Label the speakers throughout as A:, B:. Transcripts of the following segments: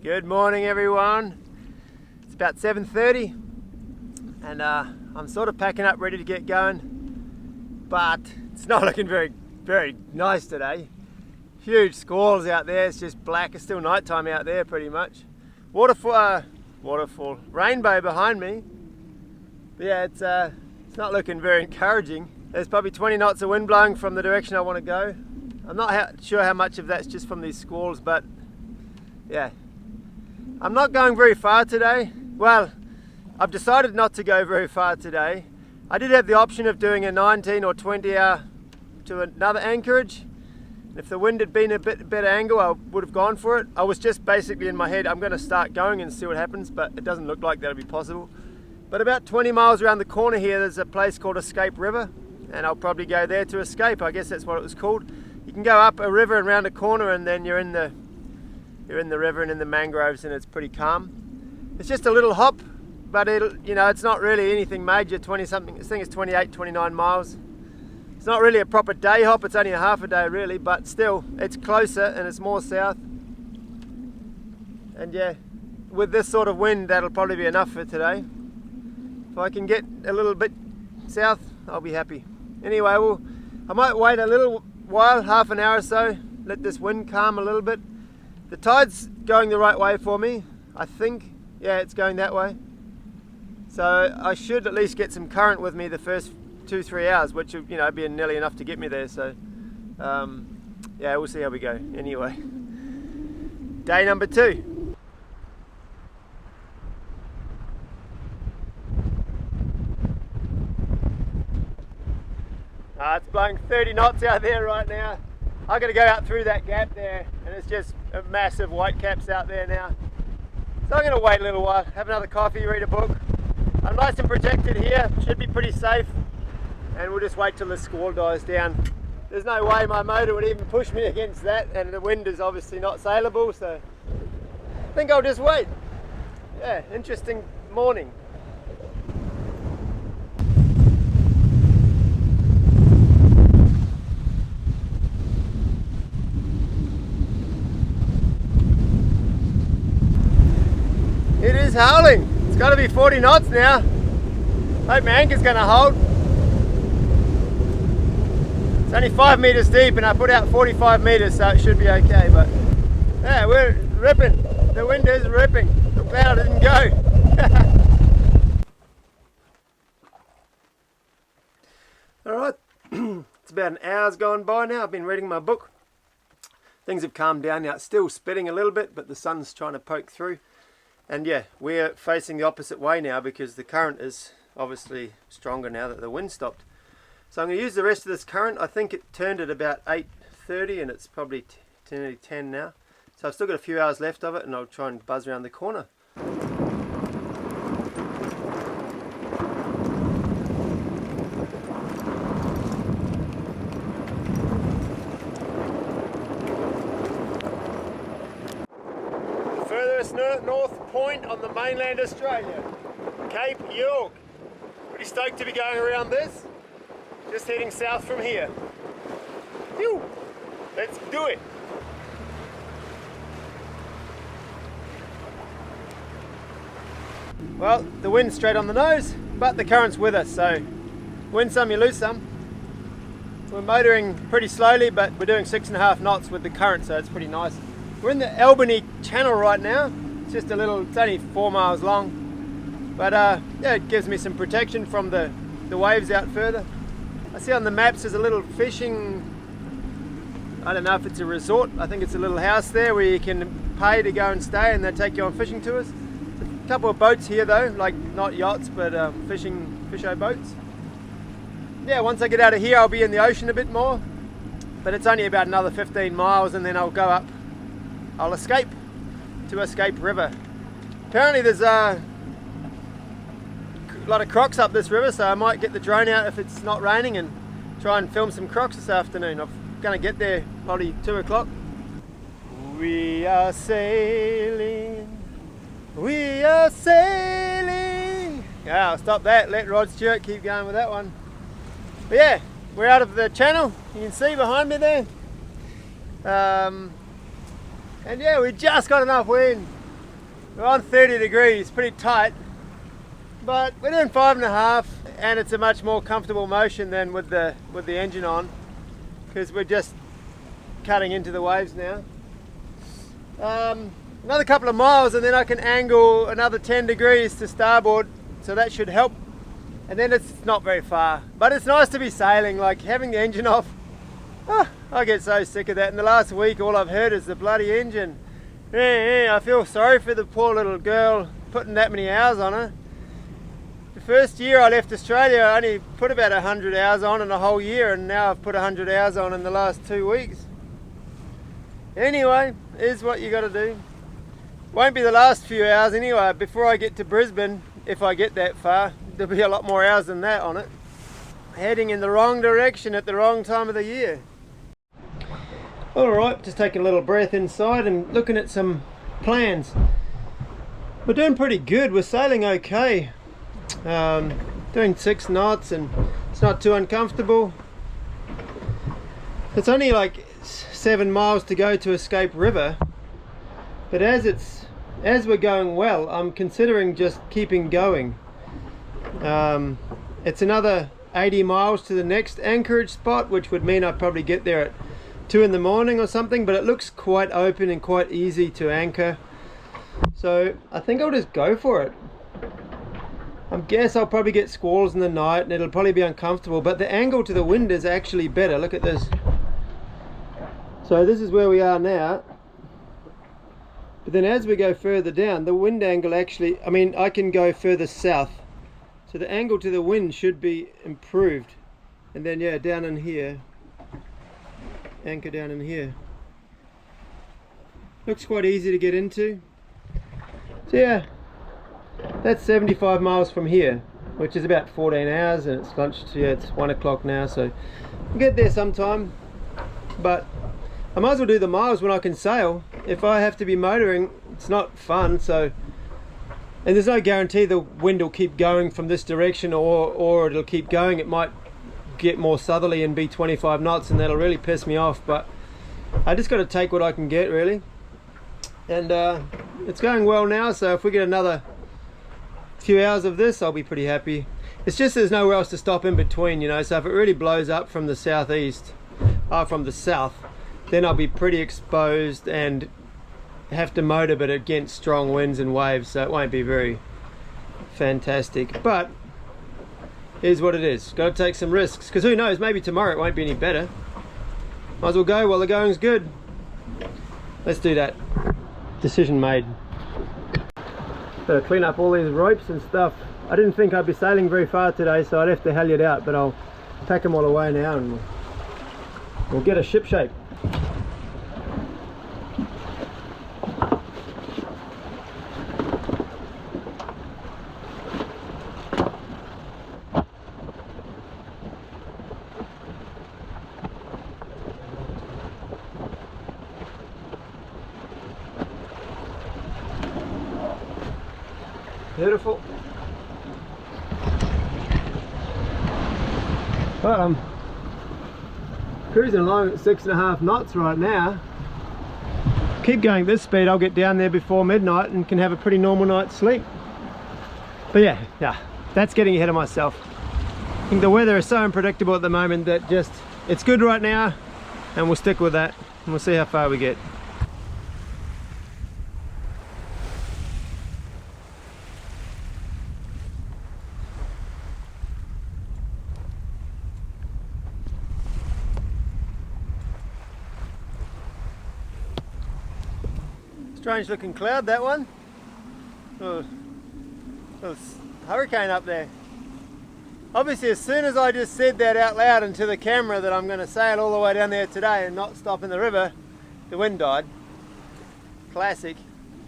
A: Good morning, everyone. It's about 7:30 and I'm sort of packing up ready to get going, but it's not looking very nice today. Huge squalls out there. It's just black. It's still nighttime out there pretty much. Waterfall, rainbow behind me. But yeah, it's not looking very encouraging. There's probably 20 knots of wind blowing from the direction I want to go. I'm not sure how much of that's just from these squalls, but yeah. I'm not going very far today. Well, I've decided not to go very far today. I did have the option of doing a 19 or 20 hour to another anchorage. If the wind had been a bit better angle, I would have gone for it. I was just basically in my head, I'm going to start going and see what happens, but it doesn't look like that'll be possible. But about 20 miles around the corner here, there's a place called Escape River, and I'll probably go there to escape. I guess that's what it was called. You can go up a river and round a corner, and then you're in the river and in the mangroves, and it's pretty calm. It's just a little hop, but it's not really anything major. 20 something, I think it's 28, 29 miles. It's not really a proper day hop. It's only a half a day really, but still it's closer and it's more south. And yeah, with this sort of wind, that'll probably be enough for today. If I can get a little bit south, I'll be happy. Anyway, I might wait a little while, half an hour or so, let this wind calm a little bit. The tide's going the right way for me, I think. Yeah, it's going that way. So I should at least get some current with me the first 2-3 hours, which will, be nearly enough to get me there. So yeah, we'll see how we go. Anyway, day number 2. It's blowing 30 knots out there right now. I've got to go out through that gap there, and it's just a massive white caps out there now. So I'm going to wait a little while, have another coffee, read a book. I'm nice and protected here, should be pretty safe, and we'll just wait till the squall dies down. There's no way my motor would even push me against that, and the wind is obviously not sailable, so I think I'll just wait. Yeah, interesting morning. It is howling. It's got to be 40 knots now. Hope my anchor's going to hold. It's only 5 meters deep and I put out 45 meters, so it should be okay. But yeah, we're ripping. The wind is ripping. The cloud didn't go. Alright, it's about an hour's gone by now. I've been reading my book. Things have calmed down now. It's still spitting a little bit, but the sun's trying to poke through. And yeah, we're facing the opposite way now because the current is obviously stronger now that the wind stopped. So I'm going to use the rest of this current. I think it turned at about 8:30 and it's probably nearly 10 now. So I've still got a few hours left of it, and I'll try and buzz around the corner. North point on the mainland Australia, Cape York. Pretty stoked to be going around this. Just heading south from here. Phew. Let's do it. Well, the wind's straight on the nose, but the current's with us, so win some, you lose some. We're motoring pretty slowly, but we're doing 6.5 knots with the current, so it's pretty nice. We're in the Albany Channel right now. It's just it's only 4 miles long, but yeah, it gives me some protection from the waves out further. I see on the maps there's a little fishing, I don't know if it's a resort, I think it's a little house there where you can pay to go and stay and they take you on fishing tours. There's a couple of boats here though, like not yachts, but fisho boats. Yeah, once I get out of here I'll be in the ocean a bit more, but it's only about another 15 miles and then I'll go up, I'll escape to Escape River. Apparently there's a lot of crocs up this river, so I might get the drone out if it's not raining and try and film some crocs this afternoon. I'm going to get there probably 2 o'clock. We are sailing, we are sailing. Yeah, I'll stop that, let Rod Stewart keep going with that one. But yeah, we're out of the channel, you can see behind me there. And yeah, we just got enough wind We're on 30 degrees, pretty tight, but we're doing 5.5, and it's a much more comfortable motion than with the engine on, because we're just cutting into the waves now. Another couple of miles and then I can angle another 10 degrees to starboard, so that should help. And then it's not very far, but it's nice to be sailing. Like having the engine off, I get so sick of that. In the last week all I've heard is the bloody engine. I feel sorry for the poor little girl putting that many hours on her. The first year I left Australia I only put about 100 hours on in a whole year, and now I've put 100 hours on in the last 2 weeks. Anyway, is what you got to do. Won't be the last few hours anyway. Before I get to Brisbane, if I get that far, there'll be a lot more hours than that on it. Heading in the wrong direction at the wrong time of the year. Alright, just taking a little breath inside and looking at some plans. We're doing pretty good, we're sailing okay. Doing 6 knots and it's not too uncomfortable. It's only like 7 miles to go to Escape River, but as we're going well, I'm considering just keeping going. It's another 80 miles to the next anchorage spot, which would mean I'd probably get there at 2 in the morning or something, but it looks quite open and quite easy to anchor, so I think I'll just go for it. I guess I'll probably get squalls in the night and it'll probably be uncomfortable, but the angle to the wind is actually better. Look at this. So this is where we are now, but then as we go further down, the wind angle actually, I can go further south, so the angle to the wind should be improved. And then yeah, down in here, anchor down in here. Looks quite easy to get into. So yeah, that's 75 miles from here, which is about 14 hours, and it's lunch. Yeah, it's 1 o'clock now, so we'll get there sometime. But I might as well do the miles when I can sail. If I have to be motoring, it's not fun. So, and there's no guarantee the wind will keep going from this direction, or it'll keep going. It might get more southerly and be 25 knots, and that'll really piss me off. But I just got to take what I can get, really. And it's going well now, so if we get another few hours of this, I'll be pretty happy. It's just there's nowhere else to stop in between, you know, so if it really blows up from the southeast, from the south, then I'll be pretty exposed and have to motor, but against strong winds and waves, so it won't be very fantastic. But here's what it is. Got to take some risks, because who knows, maybe tomorrow it won't be any better. Might as well go while the going's good. Let's do that. Decision made. Gotta clean up all these ropes and stuff. I didn't think I'd be sailing very far today, so I left the halyard out, but I'll pack them all away now and we'll get a ship shape. Beautiful. But I'm cruising along at 6.5 knots right now. Keep going at this speed, I'll get down there before midnight and can have a pretty normal night's sleep. But yeah, that's getting ahead of myself. I think the weather is so unpredictable at the moment that it's good right now, and we'll stick with that and we'll see how far we get. Strange looking cloud, that one. Oh, there's a hurricane up there. Obviously, as soon as I just said that out loud into the camera that I'm going to sail all the way down there today and not stop in the river, the wind died. Classic.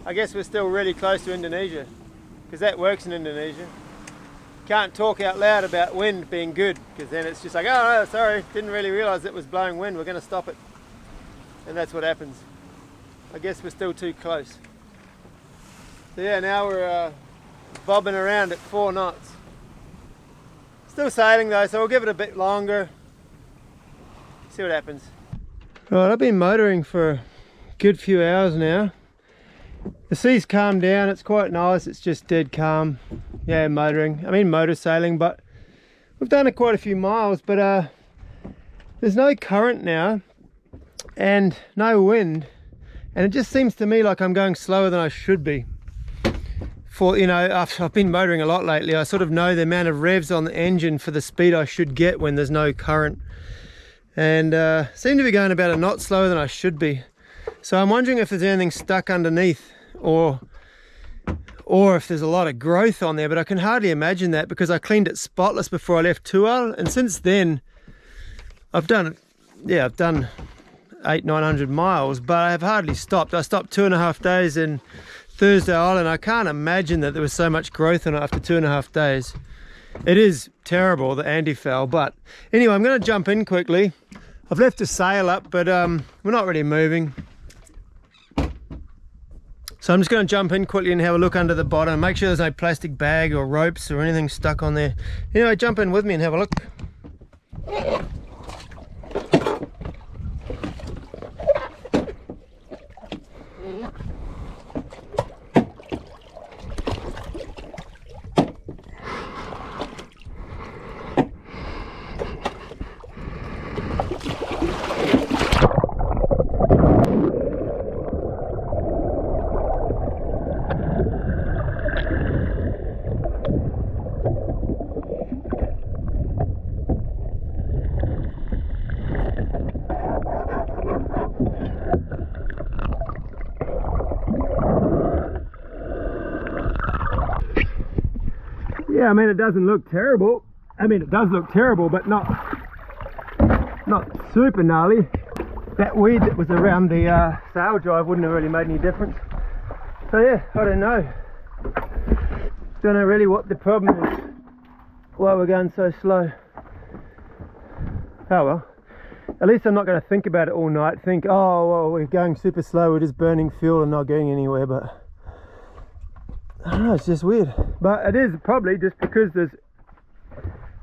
A: I guess we're still really close to Indonesia, because that works in Indonesia. Can't talk out loud about wind being good, because then it's just like, oh no, sorry, didn't really realise it was blowing wind, we're going to stop it. And that's what happens. I guess we're still too close. So yeah, now we're bobbing around at 4 knots. Still sailing though, so we'll give it a bit longer. See what happens. Right, I've been motoring for a good few hours now. The sea's calmed down, it's quite nice, it's just dead calm. Yeah, motoring, I mean motor sailing, but we've done quite a few miles, but there's no current now and no wind, and it just seems to me like I'm going slower than I should be. For, you know, I've been motoring a lot lately, I sort of know the amount of revs on the engine for the speed I should get when there's no current, and seem to be going about a knot slower than I should be. So I'm wondering if there's anything stuck underneath, or if there's a lot of growth on there, but I can hardly imagine that because I cleaned it spotless before I left Tual, and since then I've done 800-900 miles, but I have hardly stopped. I stopped 2.5 days in Thursday Island. I can't imagine that there was so much growth on it after 2.5 days. It is terrible, the anti-foul, but anyway, I'm going to jump in quickly. I've left the sail up, but we're not really moving. So I'm just going to jump in quickly and have a look under the bottom, make sure there's no plastic bag or ropes or anything stuck on there. Anyway, jump in with me and have a look. Yeah, I mean, it doesn't look terrible. I mean, it does look terrible, but not super gnarly. That weed that was around the sail drive wouldn't have really made any difference. So yeah, I don't know. Don't know really what the problem is, why we're going so slow. Oh well, at least I'm not going to think about it all night. Think, oh well, we're going super slow, we're just burning fuel and not getting anywhere, but I don't know, it's just weird. But it is probably just because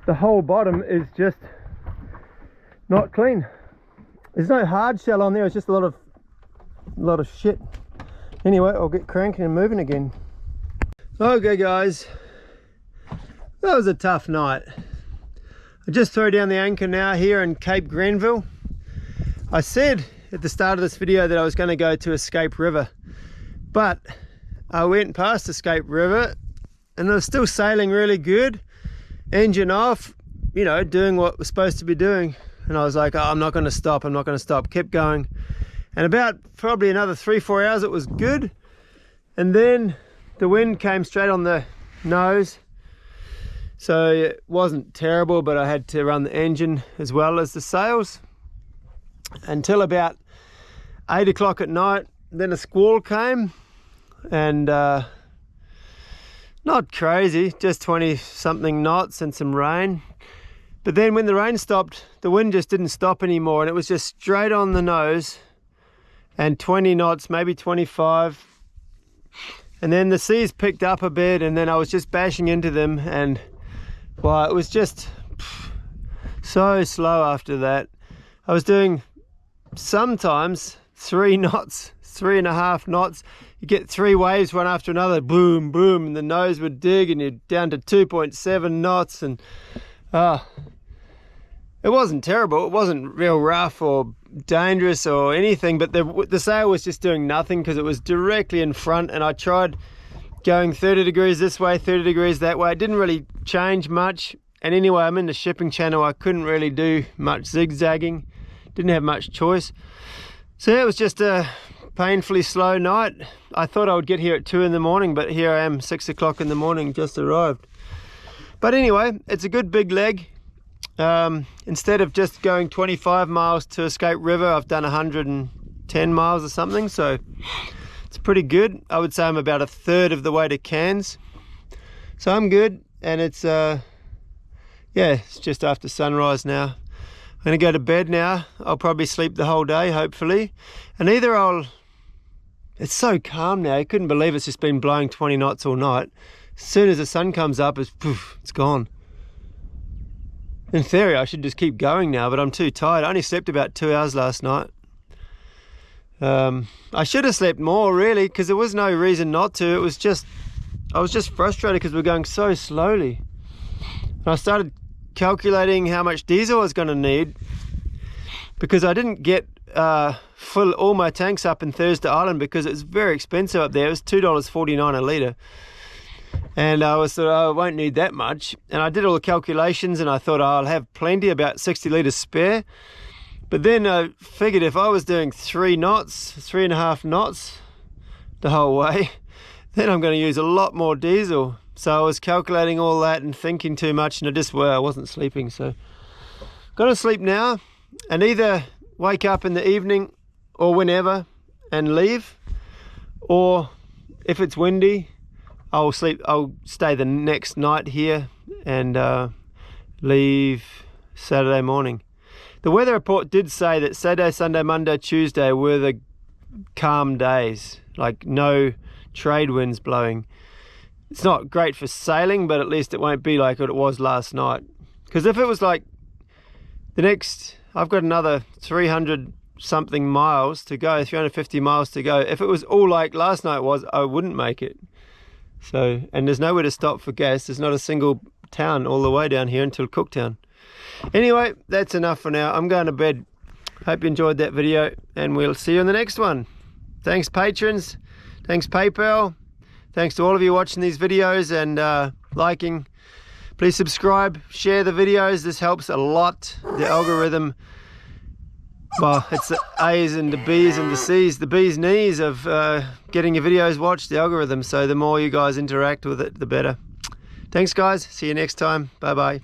A: the whole bottom is just not clean. There's no hard shell on there, it's just a lot of shit. Anyway, I'll get cranking and moving again. Okay guys, that was a tough night. I just throw down the anchor now here in Cape Grenville. I said at the start of this video that I was going to go to Escape River, but I went past Escape River and it was still sailing really good, engine off, you know, doing what we're supposed to be doing. And I was like, oh, I'm not going to stop, kept going. And about probably another 3-4 hours it was good, and then the wind came straight on the nose, so it wasn't terrible, but I had to run the engine as well as the sails until about 8 o'clock at night. Then a squall came, and not crazy, just 20 something knots and some rain. But then when the rain stopped, the wind just didn't stop anymore, and it was just straight on the nose and 20 knots, maybe 25. And then the seas picked up a bit, and then I was just bashing into them, and well, it was just so slow after that. I was doing sometimes 3 knots, 3.5 knots. You get 3 waves one after another, boom, boom, and the nose would dig, and you're down to 2.7 knots, and it wasn't terrible. It wasn't real rough or dangerous or anything, but the sail was just doing nothing because it was directly in front, and I tried going 30 degrees this way, 30 degrees that way. It didn't really change much, and anyway, I'm in the shipping channel. I couldn't really do much zigzagging, didn't have much choice. So yeah, it was just a painfully slow night. I thought I would get here at 2 in the morning, but here I am, 6 o'clock in the morning, just arrived. But anyway, it's a good big leg. Instead of just going 25 miles to Escape River, I've done 110 miles or something, so it's pretty good. I would say I'm about 1/3 of the way to Cairns, so I'm good. And it's yeah, it's just after sunrise now. I'm gonna go to bed now. I'll probably sleep the whole day, hopefully, and either it's so calm now, I couldn't believe it's just been blowing 20 knots all night. As soon as the sun comes up, it's gone. In theory, I should just keep going now, but I'm too tired. I only slept about 2 hours last night. I should have slept more really, because there was no reason not to. It was just, I was just frustrated because we're going so slowly. And I started calculating how much diesel I was going to need, because I didn't get fill all my tanks up in Thursday Island because it's very expensive up there. It was $2.49 a litre. And I was thought, oh, I won't need that much. And I did all the calculations and I thought, oh, I'll have plenty, about 60 litres spare. But then I figured if I was doing 3.5 knots the whole way, then I'm going to use a lot more diesel. So I was calculating all that and thinking too much, and I wasn't sleeping. So got to sleep now and either wake up in the evening or whenever and leave, or if it's windy, I'll stay the next night here and leave Saturday morning. The weather report did say that Saturday, Sunday, Monday, Tuesday were the calm days, like no trade winds blowing. It's not great for sailing, but at least it won't be like what it was last night. Because if it was like I've got another 300 something miles to go, 350 miles to go. If it was all like last night was, I wouldn't make it. So, and there's nowhere to stop for gas. There's not a single town all the way down here until Cooktown. Anyway, that's enough for now. I'm going to bed. Hope you enjoyed that video, and we'll see you in the next one. Thanks patrons, thanks PayPal, thanks to all of you watching these videos and liking. Please subscribe, share the videos. This helps a lot. The algorithm, well, it's the A's and the B's and the C's, the B's knees of getting your videos watched, the algorithm. So the more you guys interact with it, the better. Thanks guys, see you next time. Bye bye.